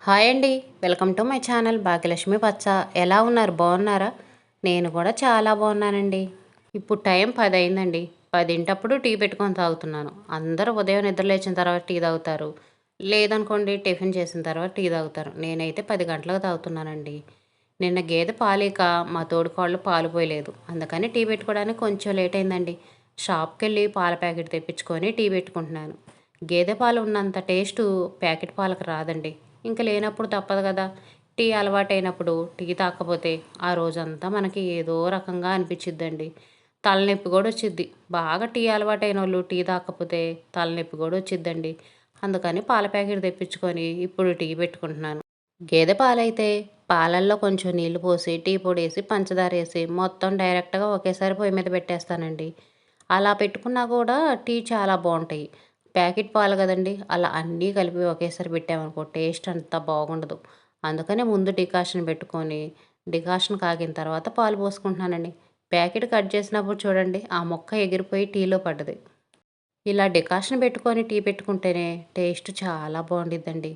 Hi అండి. Welcome to my channel Bhagyalakshmi పచ్చ. ఎలా ఉన్నారు? బాగున్నారా? నేను కూడా చాలా బాగున్నానండి. ఇప్పుడు టైం 10 అయిందండి. 10 టీ పెట్టుకొని తాగుతున్నాను. అందరూ ఉదయం నిద్ర లేచిన తర్వాత టీ తాగుతారు. లేదనుకోండి టిఫిన్ చేసిన తర్వాత టీ తాగుతారు. నేనైతే 10 గంటలకు తాగుతున్నానండి. నిన్న గేదె పాలేక మా తోడికోడలు పాలు పోయలేదు. అందుకని టీ పెట్టుకోవడానికి కొంచెం లేట్ అయిందండి. షాప్కి వెళ్ళి పాల ప్యాకెట్ తెప్పించుకొని టీ పెట్టుకుంటున్నాను. గేదె పాలు ఉన్నంత టేస్టు ప్యాకెట్ పాలకు రాదండి. ఇంక లేనప్పుడు తప్పదు కదా. టీ అలవాటైనప్పుడు టీ తాగకపోతే ఆ రోజంతా మనకి ఏదో రకంగా అనిపించిద్దండి. తలనొప్పి కూడా వచ్చిద్ది. బాగా టీ అలవాటైన వాళ్ళు టీ తాగకపోతే తలనొప్పి కూడా వచ్చిద్దండి. అందుకని పాల ప్యాకెట్ తెప్పించుకొని ఇప్పుడు టీ పెట్టుకుంటున్నాను. గేదె పాలైతే పాలల్లో కొంచెం నీళ్లు పోసి టీ పొడి వేసి పంచదార వేసి మొత్తం డైరెక్ట్గా ఒకేసారి పొయ్యి మీద పెట్టేస్తానండి. అలా పెట్టుకున్నా కూడా టీ చాలా బాగుంటాయి. ప్యాకెట్ పాలు కదండి, అలా అన్నీ కలిపి ఒకేసారి పెట్టామనుకో టేస్ట్ అంత బాగుండదు. అందుకనే ముందు డికాషన్ పెట్టుకొని డికాషన్ కాగిన తర్వాత పాలు పోసుకుంటున్నానండి. ప్యాకెట్ కట్ చేసినప్పుడు చూడండి ఆ మొక్క ఎగిరిపోయి టీలో పడ్డది. ఇలా డికాషన్ పెట్టుకొని టీ పెట్టుకుంటేనే టేస్ట్ చాలా బాగుండిద్దండి.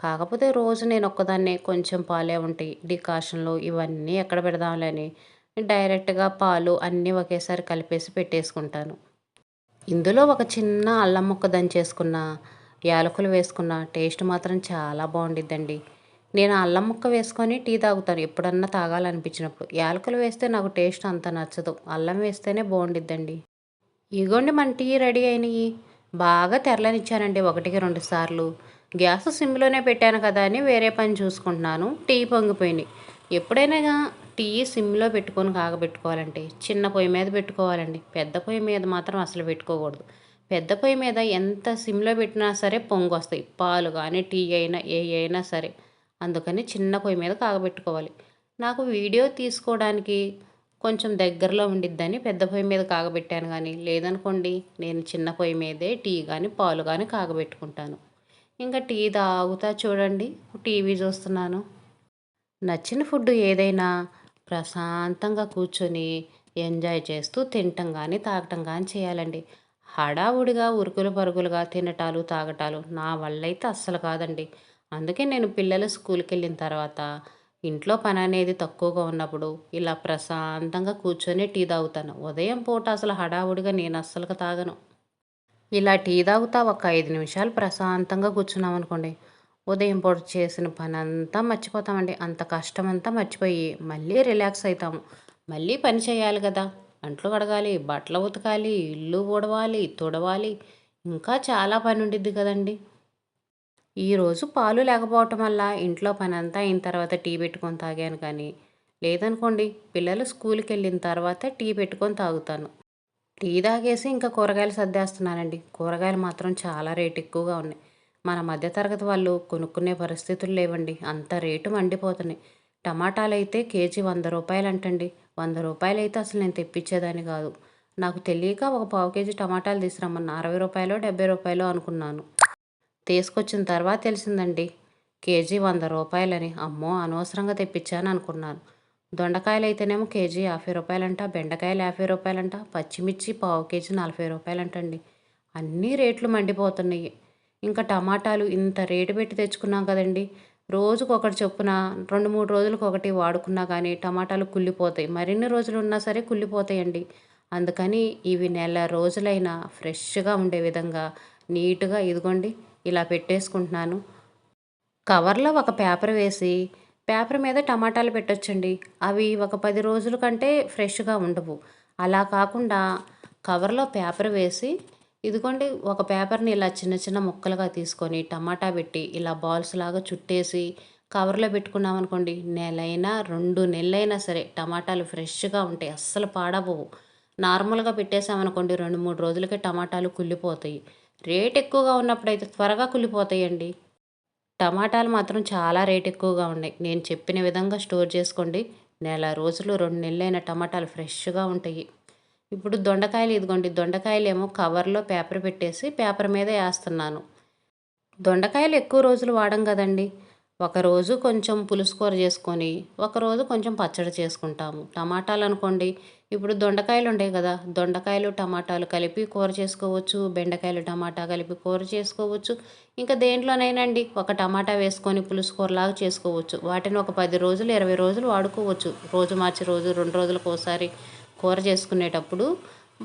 కాకపోతే రోజు నేను ఒక్కదాన్నే కొంచెం పాలే ఉంటాయి డికాషన్లు ఇవన్నీ ఎక్కడ పెడదాంలే అని డైరెక్ట్గా పాలు అన్నీ ఒకేసారి కలిపేసి పెట్టేసుకుంటాను. ఇందులో ఒక చిన్న అల్లం ముక్క దంచేసుకున్న, యాలకులు వేసుకున్న టేస్ట్ మాత్రం చాలా బాగుండిద్దండి. నేను అల్లం ముక్క వేసుకొని టీ తాగుతాను ఎప్పుడన్నా తాగాలనిపించినప్పుడు. యాలకులు వేస్తే నాకు టేస్ట్ అంత నచ్చదు. అల్లం వేస్తేనే బాగుండిద్దండి. ఇగోండి మన టీ రెడీ అయినాయి. బాగా తెరలనిచ్చానండి 1, 2 సార్లు. గ్యాస్ సిమ్లోనే పెట్టాను కదా అని వేరే పని చూసుకుంటున్నాను. టీ పొంగిపోయినాయి. ఎప్పుడైనా టీ సిమ్లో పెట్టుకొని కాగబెట్టుకోవాలంటే చిన్న పొయ్యి మీద పెట్టుకోవాలండి. పెద్ద పొయ్యి మీద మాత్రం అసలు పెట్టుకోకూడదు. పెద్ద పొయ్యి మీద ఎంత సిమ్లో పెట్టినా సరే పొంగొస్తాయి. పాలు కానీ టీ అయినా ఏ అయినా సరే. అందుకని చిన్న పొయ్యి మీద కాగబెట్టుకోవాలి. నాకు వీడియో తీసుకోవడానికి కొంచెం దగ్గరలో ఉండిద్దని పెద్ద పొయ్యి మీద కాగబెట్టాను కానీ లేదనుకోండి నేను చిన్న పొయ్యి మీదే టీ కానీ పాలు కానీ కాగబెట్టుకుంటాను. ఇంకా టీ తాగుతా చూడండి టీవీ చూస్తున్నాను. నచ్చిన ఫుడ్ ఏదైనా ప్రశాంతంగా కూర్చొని ఎంజాయ్ చేస్తూ తినటం కానీ తాగటం కానీ చేయాలండి. హడావుడిగా ఉరుకులు పరుగులుగా తినటాలు తాగటాలు నా వల్ల అయితే అస్సలు కాదండి. అందుకే నేను పిల్లలు స్కూల్కి వెళ్ళిన తర్వాత ఇంట్లో పని అనేది తక్కువగా ఉన్నప్పుడు ఇలా ప్రశాంతంగా కూర్చొని టీ తాగుతాను. ఉదయం పూట అసలు హడావుడిగా నేను అస్సలు తాగను. ఇలా టీ తాగుతా ఒక 5 నిమిషాలు ప్రశాంతంగా కూర్చున్నాం అనుకోండి, ఉదయం పూట చేసిన పని అంతా మర్చిపోతామండి. అంత కష్టమంతా మర్చిపోయి మళ్ళీ రిలాక్స్ అవుతాము. మళ్ళీ పని చేయాలి కదా. అంట్లు కడగాలి, బట్టలు ఉతకాలి, ఇల్లు ఊడవాలి, తుడవాలి, ఇంకా చాలా పని ఉండిద్ది కదండి. ఈరోజు పాలు లేకపోవటం వల్ల ఇంట్లో పని అంతా అయిన తర్వాత టీ పెట్టుకొని తాగాను కానీ లేదనుకోండి పిల్లలు స్కూల్కి వెళ్ళిన తర్వాత టీ పెట్టుకొని తాగుతాను. టీ తాగేసి ఇంకా కూరగాయలు సర్దేస్తున్నానండి. కూరగాయలు మాత్రం చాలా రేటు ఎక్కువగా ఉన్నాయి. మన మధ్యతరగతి వాళ్ళు కొనుక్కునే పరిస్థితులు లేవండి. అంత రేటు మండిపోతున్నాయి. టమాటాలైతే కేజీ 100 రూపాయలు అంటండి. 100 రూపాయలు అయితే అసలు నేను తెప్పించేదాన్ని కాదు. నాకు తెలియక ఒక పావు కేజీ టమాటాలు తీసుకురమ్మన్న 60 రూపాయలు 70 రూపాయలు అనుకున్నాను. తీసుకొచ్చిన తర్వాత తెలిసిందండి కేజీ 100 రూపాయలని. అమ్మో అనవసరంగా తెప్పించాను అనుకున్నాను. దొండకాయలు అయితేనేమో కేజీ 50 రూపాయలంట, బెండకాయలు 50 రూపాయలంట, పచ్చిమిర్చి పావు కేజీ 40 రూపాయలంటండి. అన్నీ రేట్లు మండిపోతున్నాయి. ఇంకా టమాటాలు ఇంత రేటు పెట్టి తెచ్చుకున్నాం కదండి. రోజుకొకటి చొప్పున 2, 3 రోజులకు ఒకటి వాడుకున్నా కానీ టమాటాలు కుళ్ళిపోతాయి. మరిన్ని రోజులు ఉన్నా సరే కుళ్ళిపోతాయండి. అందుకని ఇవి నెల రోజులైనా ఫ్రెష్గా ఉండే విధంగా నీట్గా ఇదిగోండి ఇలా పెట్టేసుకుంటున్నాను. కవర్లో ఒక పేపర్ వేసి పేపర్ మీద టమాటాలు పెట్టొచ్చండి. అవి ఒక 10 రోజుల కంటే ఫ్రెష్గా ఉండవు. అలా కాకుండా కవర్లో పేపర్ వేసి ఇదిగోండి ఒక పేపర్ని ఇలా చిన్న చిన్న ముక్కలుగా తీసుకొని టమాటా పెట్టి ఇలా బాల్స్ లాగా చుట్టేసి కవర్లో పెట్టుకున్నాం అనుకోండి నెలైనా 2 నెలలైనా సరే టమాటాలు ఫ్రెష్గా ఉంటాయి. అస్సలు పాడవవు. నార్మల్గా పెట్టేసామనుకోండి 2, 3 రోజులకే టమాటాలు కుళ్ళిపోతాయి. రేట్ ఎక్కువగా ఉన్నప్పుడైతే త్వరగా కుళ్ళిపోతాయండి. టమాటాలు మాత్రం చాలా రేట్ ఎక్కువగా ఉన్నాయి. నేను చెప్పిన విధంగా స్టోర్ చేసుకోండి. నెల రోజులు 2 నెలలైన టమాటాలు ఫ్రెష్గా ఉంటాయి. ఇప్పుడు దొండకాయలు ఇదిగోండి దొండకాయలేమో కవర్లో పేపర్ పెట్టేసి పేపర్ మీద వేస్తున్నాను. దొండకాయలు ఎక్కువ రోజులు వాడం కదండి. ఒకరోజు కొంచెం పులుసు కూర చేసుకొని ఒకరోజు కొంచెం పచ్చడి చేసుకుంటాము. టమాటాలు అనుకోండి ఇప్పుడు దొండకాయలు ఉంటాయి కదా, దొండకాయలు టమాటాలు కలిపి కూర చేసుకోవచ్చు, బెండకాయలు టమాటా కలిపి కూర చేసుకోవచ్చు. ఇంకా దేంట్లోనైనా అండి ఒక టమాటా వేసుకొని పులుసు కూరలాగా చేసుకోవచ్చు. వాటిని ఒక 10 రోజులు 20 రోజులు వాడుకోవచ్చు. రోజు మార్చి రోజు 2 రోజులకు ఒకసారి కూర చేసుకునేటప్పుడు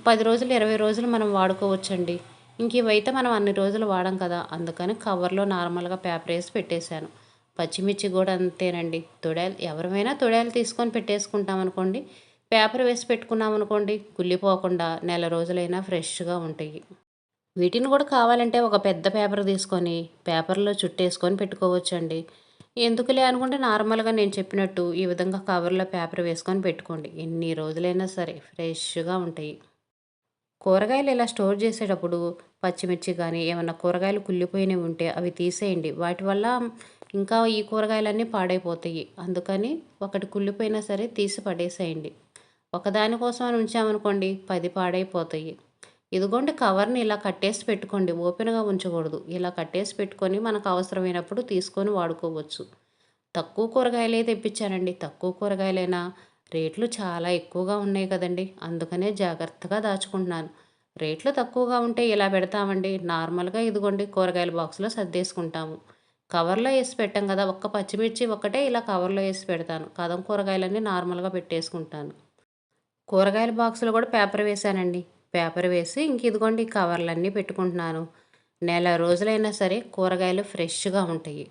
10 రోజులు 20 రోజులు మనం వాడుకోవచ్చండి. ఇంక ఇవైతే మనం అన్ని రోజులు వాడం కదా, అందుకని కవర్లో నార్మల్గా పేపర్ వేసి పెట్టేశాను. పచ్చిమిర్చి కూడా అంతేనండి. తొడాలు ఎవరమైనా తొడాలు తీసుకొని పెట్టేసుకుంటాం అనుకోండి, పేపర్ వేసి పెట్టుకున్నాం అనుకోండి, కుళ్ళిపోకుండా నెల రోజులైనా ఫ్రెష్గా ఉంటాయి. వీటిని కూడా కావాలంటే ఒక పెద్ద పేపర్ తీసుకొని పేపర్లో చుట్టేసుకొని పెట్టుకోవచ్చండి. ఎందుకులే అనుకుంటే నార్మల్గా నేను చెప్పినట్టు ఈ విధంగా కవర్లో పేపర్ వేసుకొని పెట్టుకోండి, ఎన్ని రోజులైనా సరే ఫ్రెష్గా ఉంటాయి. కూరగాయలు ఇలా స్టోర్ చేసేటప్పుడు పచ్చిమిర్చి కానీ ఏమన్నా కూరగాయలు కుళ్ళిపోయినవి ఉంటే అవి తీసేయండి. వాటి వల్ల ఇంకా ఈ కూరగాయలన్నీ పాడైపోతాయి. అందుకని ఒకటి కుళ్ళిపోయినా సరే తీసి పడేసేయండి. ఒకదానికోసం అని ఉంచామనుకోండి 10 పాడైపోతాయి. ఇదిగోండి కవర్ని ఇలా కట్టేసి పెట్టుకోండి, ఓపెన్గా ఉంచకూడదు. ఇలా కట్టేసి పెట్టుకొని మనకు అవసరమైనప్పుడు తీసుకొని వాడుకోవచ్చు. తక్కువ కూరగాయలే తెప్పించానండి. తక్కువ కూరగాయలైనా రేట్లు చాలా ఎక్కువగా ఉన్నాయి కదండి, అందుకనే జాగ్రత్తగా దాచుకుంటున్నాను. రేట్లు తక్కువగా ఉంటే ఇలా పెడతామండి. నార్మల్గా ఇదిగోండి కూరగాయల బాక్స్లో సర్దేసుకుంటాము. కవర్లో వేసి పెట్టాం కదా, ఒక్క పచ్చిమిర్చి ఒక్కటే ఇలా కవర్లో వేసి పెడతాను. కదం కూరగాయలన్నీ నార్మల్గా పెట్టేసుకుంటాను. కూరగాయల బాక్సులు కూడా పేపర్ వేశానండి. పేపర్ వేసి ఇంక ఇదిగోండి కవర్లన్నీ పెట్టుకుంటున్నాను. నెల రోజులైనా సరే కూరగాయలు ఫ్రెష్గా ఉంటాయి.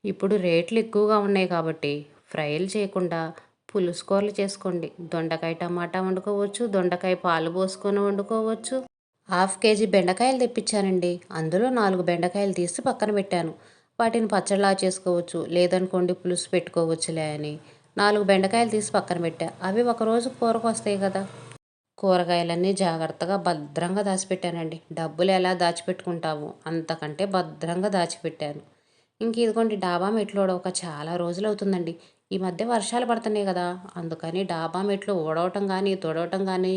ఇప్పుడు రేట్లు ఎక్కువగా ఉన్నాయి కాబట్టి ఫ్రైలు చేయకుండా పులుసు కూరలు చేసుకోండి. దొండకాయ టమాటా వండుకోవచ్చు, దొండకాయ పాలు పోసుకొని వండుకోవచ్చు. హాఫ్ కేజీ బెండకాయలు తెప్పించానండి. అందులో 4 బెండకాయలు తీసి పక్కన పెట్టాను. వాటిని పచ్చడిలా చేసుకోవచ్చు, లేదనుకోండి పులుసు పెట్టుకోవచ్చులే అని 4 బెండకాయలు తీసి పక్కన పెట్టా. అవి ఒకరోజు కూరకు వస్తాయి కదా. కూరగాయలన్నీ జాగ్రత్తగా భద్రంగా దాచిపెట్టానండి. డబ్బులు ఎలా దాచిపెట్టుకుంటాము అంతకంటే భద్రంగా దాచిపెట్టాను. ఇంక ఇదిగోండి డాబా మెట్లు ఊడవక చాలా రోజులు అవుతుందండి. ఈ మధ్య వర్షాలు పడుతున్నాయి కదా, అందుకని డాబా మెట్లు ఊడవటం కానీ తుడవటం కానీ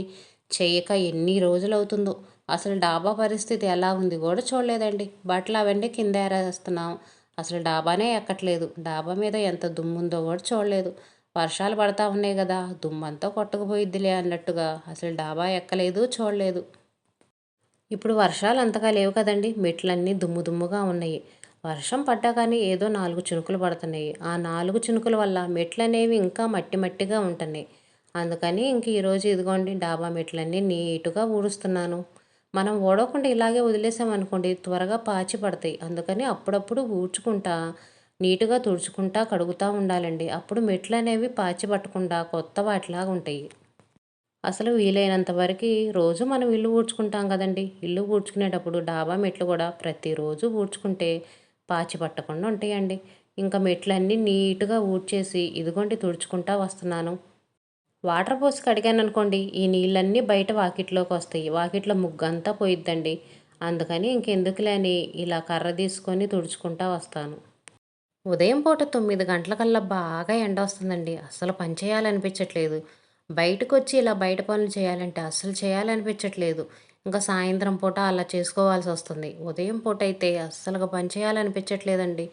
చేయక ఎన్ని రోజులు అవుతుందో. అసలు డాబా పరిస్థితి ఎలా ఉంది కూడా చూడలేదండి. బట్టలు అవన్నీ కింద ఏరేస్తున్నాం, అసలు డాబానే ఎక్కట్లేదు. డాబా మీద ఎంత దుమ్ముందో కూడా చూడలేదు. వర్షాలు పడతా ఉన్నాయి కదా, దుమ్మంతా కొట్టుకుపోయిద్దిలే అన్నట్టుగా అసలు డాబా ఎక్కలేదు చూడలేదు. ఇప్పుడు వర్షాలు అంతగా లేవు కదండి, మెట్లన్నీ దుమ్ము దుమ్ముగా ఉన్నాయి. వర్షం పడ్డా కానీ ఏదో 4 చినుకులు పడుతున్నాయి. ఆ 4 చినుకుల వల్ల మెట్లనేవి ఇంకా మట్టి మట్టిగా ఉంటున్నాయి. అందుకని ఇంక ఈరోజు ఇదిగోండి డాబా మెట్లన్నీ నీటుగా ఊడుస్తున్నాను. మనం ఊడవకుండా ఇలాగే వదిలేసామనుకోండి త్వరగా పాచి పడతాయి. అందుకని అప్పుడప్పుడు ఊడ్చుకుంటా నీటుగా తుడుచుకుంటా కడుగుతూ ఉండాలండి. అప్పుడు మెట్లు అనేవి పాచి పట్టకుండా కొత్త వాటిలాగా ఉంటాయి. అసలు వీలైనంత వరకు రోజు మనం ఇల్లు ఊడ్చుకుంటాం కదండి. ఇల్లు ఊడ్చుకునేటప్పుడు డాబా మెట్లు కూడా ప్రతిరోజు ఊడ్చుకుంటే పాచి పట్టకుండా ఉంటాయండి. ఇంకా మెట్లన్నీ నీట్గా ఊడ్చేసి ఇదిగోండి తుడుచుకుంటా వస్తున్నాను. వాటర్ పోసి కడిగాను అనుకోండి ఈ నీళ్ళన్నీ బయట వాకిట్లోకి వస్తాయి. వాకిట్లో ముగ్గంతా పోయిద్దండి. అందుకని ఇంకెందుకులే అని ఇలా కర్ర తీసుకొని తుడుచుకుంటా వస్తాను. ఉదయం పూట 9 గంటలకల్లా బాగా ఎండ వస్తుందండి. అస్సలు పని చేయాలనిపించట్లేదు. బయటకొచ్చి ఇలా బయట పనులు చేయాలంటే అస్సలు చేయాలనిపించట్లేదు. ఇంకా సాయంత్రం పూట అలా చేసుకోవాల్సి వస్తుంది. ఉదయం పూట అయితే అస్సలుగా పని చేయాలనిపించట్లేదండి.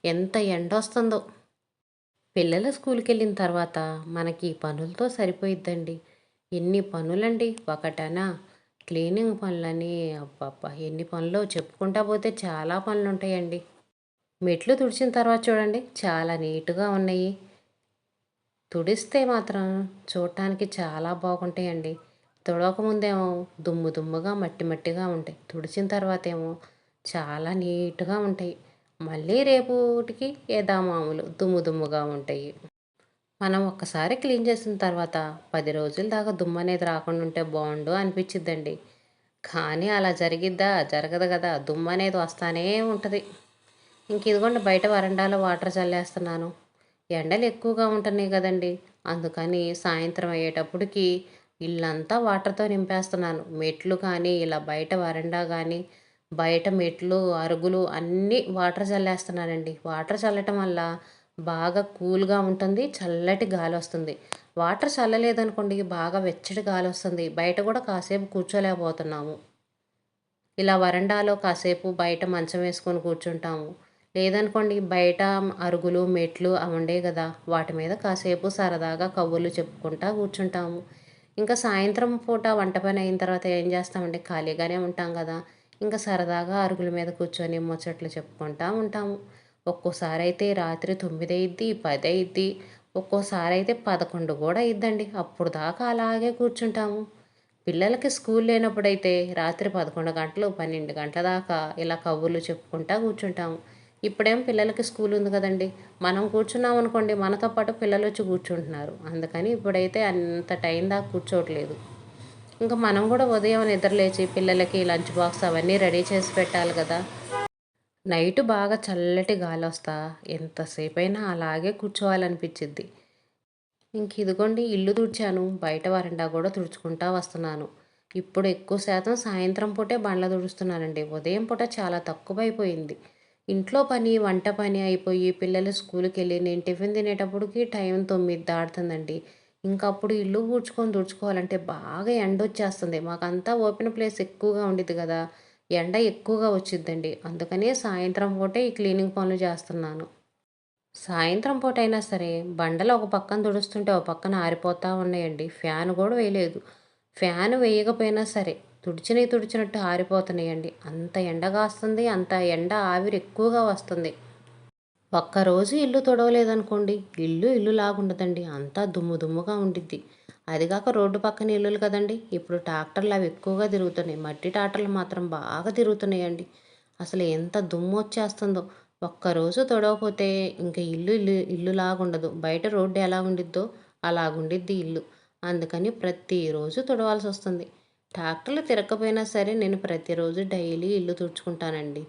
ఎంత ఎండ వస్తుందో. పిల్లలు స్కూల్కి వెళ్ళిన తర్వాత మనకి ఈ పనులతో సరిపోయిద్దండి. ఎన్ని పనులండి ఒకటనా, క్లీనింగ్ పనులని, అబ్బబ్బా ఎన్ని పనులు చెప్పుకుంటా పోతే చాలా పనులు ఉంటాయండి. మెట్లు తుడిచిన తర్వాత చూడండి చాలా నీట్గా ఉన్నాయి. తుడిస్తే మాత్రం చూడటానికి చాలా బాగుంటాయండి. తుడవకముందేమో దుమ్ము దుమ్ముగా మట్టి మట్టిగా ఉంటాయి. తుడిచిన తర్వాత ఏమో చాలా నీట్గా ఉంటాయి. మళ్ళీ రేపటికి మామూలు దుమ్ము దుమ్ముగా ఉంటాయి. మనం ఒక్కసారి క్లీన్ చేసిన తర్వాత 10 రోజుల దాకా దుమ్ము అనేది రాకుండా ఉంటే బాగుండు అనిపించిద్దండి. కానీ అలా జరిగిద్దా? జరగదు కదా, దుమ్ము అనేది వస్తానే ఉంటుంది. ఇంక ఇదిగోండి బయట వరండాలో వాటర్ చల్లేస్తున్నాను. ఎండలు ఎక్కువగా ఉంటున్నాయి కదండి, అందుకని సాయంత్రం అయ్యేటప్పటికి ఇల్లంతా వాటర్తో నింపేస్తున్నాను. మెట్లు కానీ ఇలా బయట వరండా కానీ బయట మెట్లు అరుగులు అన్నీ వాటర్ చల్లేస్తున్నానండి. వాటర్ చల్లటం వల్ల బాగా కూల్గా ఉంటుంది, చల్లటి గాలి వస్తుంది. వాటర్ చల్లలేదనుకోండి బాగా వెచ్చటి గాలి వస్తుంది. బయట కూడా కాసేపు కూర్చోలేకపోతున్నాము. ఇలా వరండాలో కాసేపు బయట మంచం వేసుకొని కూర్చుంటాము. లేదనుకోండి బయట అరుగులు మెట్లు అవి ఉండే కదా, వాటి మీద కాసేపు సరదాగా కబుర్లు చెప్పుకుంటా కూర్చుంటాము. ఇంకా సాయంత్రం పూట వంట పని అయిన తర్వాత ఏం చేస్తామంటే ఖాళీగానే ఉంటాం కదా, ఇంకా సరదాగా అరుగుల మీద కూర్చొని ముచ్చట్లు చెప్పుకుంటూ ఉంటాము. ఒక్కోసారి అయితే రాత్రి 9 అయ్యిద్ది, 10 అయ్యిద్ది, ఒక్కోసారి అయితే 11 కూడా అయ్యిద్దండి. అప్పుడు దాకా అలాగే కూర్చుంటాము. పిల్లలకి స్కూల్ లేనప్పుడైతే రాత్రి 11 గంటలు, 12 గంటల దాకా ఇలా కబుర్లు చెప్పుకుంటా కూర్చుంటాము. ఇప్పుడేం పిల్లలకి స్కూల్ ఉంది కదండి, మనం కూర్చున్నాం అనుకోండి మనతో పాటు పిల్లలు వచ్చి కూర్చుంటున్నారు. అందుకని ఇప్పుడైతే అంత టైం దాకా కూర్చోవట్లేదు. ఇంకా మనం కూడా ఉదయం నిద్ర లేచి పిల్లలకి లంచ్ బాక్స్ అవన్నీ రెడీ చేసి పెట్టాలి కదా. నైట్ బాగా చల్లటి గాలి వస్తా ఎంతసేపైనా అలాగే కూర్చోవాలనిపించిద్ది. ఇంక ఇదిగోండి ఇల్లు తుడిచాను, బయట వరండా కూడా తుడుచుకుంటా వస్తున్నాను. ఇప్పుడు ఎక్కువ శాతం సాయంత్రం పూటే బండ్ల తుడుస్తున్నానండి. ఉదయం పూట చాలా తక్కువైపోయింది. ఇంట్లో పని, వంట పని అయిపోయి పిల్లలు స్కూల్కి వెళ్ళి నేను టిఫిన్ తినేటప్పటికి టైం 9 దాటుతుందండి. ఇంకప్పుడు ఇల్లు ఊడ్చుకొని తుడుచుకోవాలంటే బాగా ఎండ వచ్చేస్తుంది. మాకంతా ఓపెన్ ప్లేస్ ఎక్కువగా ఉండిద్ది కదా, ఎండ ఎక్కువగా వచ్చిద్దండి. అందుకనే సాయంత్రం పూటే ఈ క్లీనింగ్ పనులు చేస్తున్నాను. సాయంత్రం పూటైనా సరే బండలు ఒక పక్కన తుడుస్తుంటే ఒక పక్కన ఆరిపోతూ ఉన్నాయండి. ఫ్యాన్ కూడా వేయలేదు. ఫ్యాన్ వేయకపోయినా సరే తుడిచినట్టు ఆరిపోతున్నాయండి. అంత ఎండ కాస్తుంది, అంత ఎండ ఆవిరి ఎక్కువగా వస్తుంది. ఒక్కరోజు ఇల్లు తుడవలేదనుకోండి, ఇల్లు లాగుండదండి. అంతా దుమ్ము దుమ్ముగా ఉండిద్ది. అదిగాక రోడ్డు పక్కన ఇల్లులు కదండి, ఇప్పుడు ట్రాక్టర్లు అవి ఎక్కువగా తిరుగుతున్నాయి. మట్టి ట్రాక్టర్లు మాత్రం బాగా తిరుగుతున్నాయండి. అసలు ఎంత దుమ్ము వచ్చేస్తుందో. ఒక్కరోజు తుడవకపోతే ఇంకా ఇల్లులాగుండదు. బయట రోడ్డు ఎలా ఉండిద్దో అలాగుండిద్ది ఇల్లు. అందుకని ప్రతిరోజు తుడవాల్సి వస్తుంది. ట్రాక్టర్లు తిరగకపోయినా సరే నేను ప్రతిరోజు డైలీ ఇల్లు తుడుచుకుంటానండి.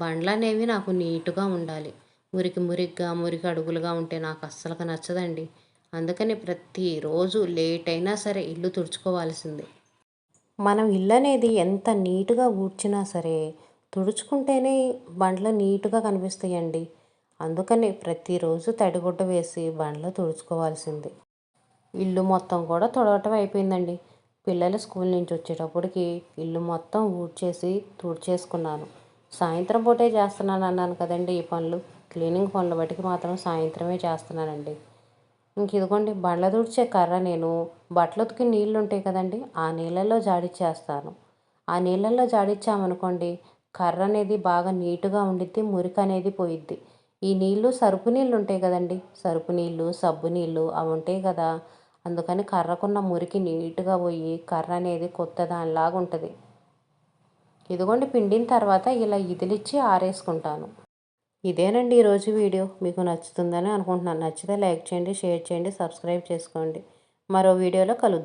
బండ్లనేవి నాకు నీటుగా ఉండాలి. మురికి అడుగులుగా ఉంటే నాకు అస్సలుగా నచ్చదండి. అందుకని ప్రతిరోజు లేట్ అయినా సరే ఇల్లు తుడుచుకోవాల్సిందే. మనం ఇల్లు అనేది ఎంత నీటుగా ఊడ్చినా సరే తుడుచుకుంటేనే బండ్లు నీటుగా కనిపిస్తాయండి. అందుకని ప్రతిరోజు తడిగుడ్డ వేసి బండ్లు తుడుచుకోవాల్సిందే. ఇల్లు మొత్తం కూడా తుడవటం అయిపోయిందండి. పిల్లలు స్కూల్ నుంచి వచ్చేటప్పటికి ఇల్లు మొత్తం ఊడ్చేసి తుడిచేసుకున్నాను. సాయంత్రం పూటే చేస్తున్నాను అన్నాను కదండి ఈ పనులు. క్లీనింగ్ పనులు బట్టికి మాత్రం సాయంత్రమే చేస్తున్నానండి. ఇంక ఇదిగోండి బండ్ల తుడిచే కర్ర నేను బట్టలు ఉతికి నీళ్ళు ఉంటాయి కదండి, ఆ నీళ్ళల్లో జాడిచ్చేస్తాను. ఆ నీళ్ళల్లో జాడిచ్చామనుకోండి కర్ర అనేది బాగా నీటుగా ఉండిద్ది, మురికి అనేది పోయిద్ది. ఈ నీళ్ళు సరుపు నీళ్ళు ఉంటాయి కదండి, సరుపు నీళ్ళు, సబ్బు నీళ్ళు అవి ఉంటాయి కదా, అందుకని కర్రకున్న మురికి నీటుగా పోయి కర్ర అనేది కొత్త దానిలాగా ఉంటుంది. ఇదిగోండి పిండిన తర్వాత ఇలా ఇదిలిచ్చి ఆరేసుకుంటాను. ఇదేనండి ఈరోజు వీడియో. మీకు నచ్చుతుందని అనుకుంటున్నాను. నచ్చితే లైక్ చేయండి, షేర్ చేయండి, సబ్స్క్రైబ్ చేసుకోండి. మరో వీడియోలో కలుద్దాం.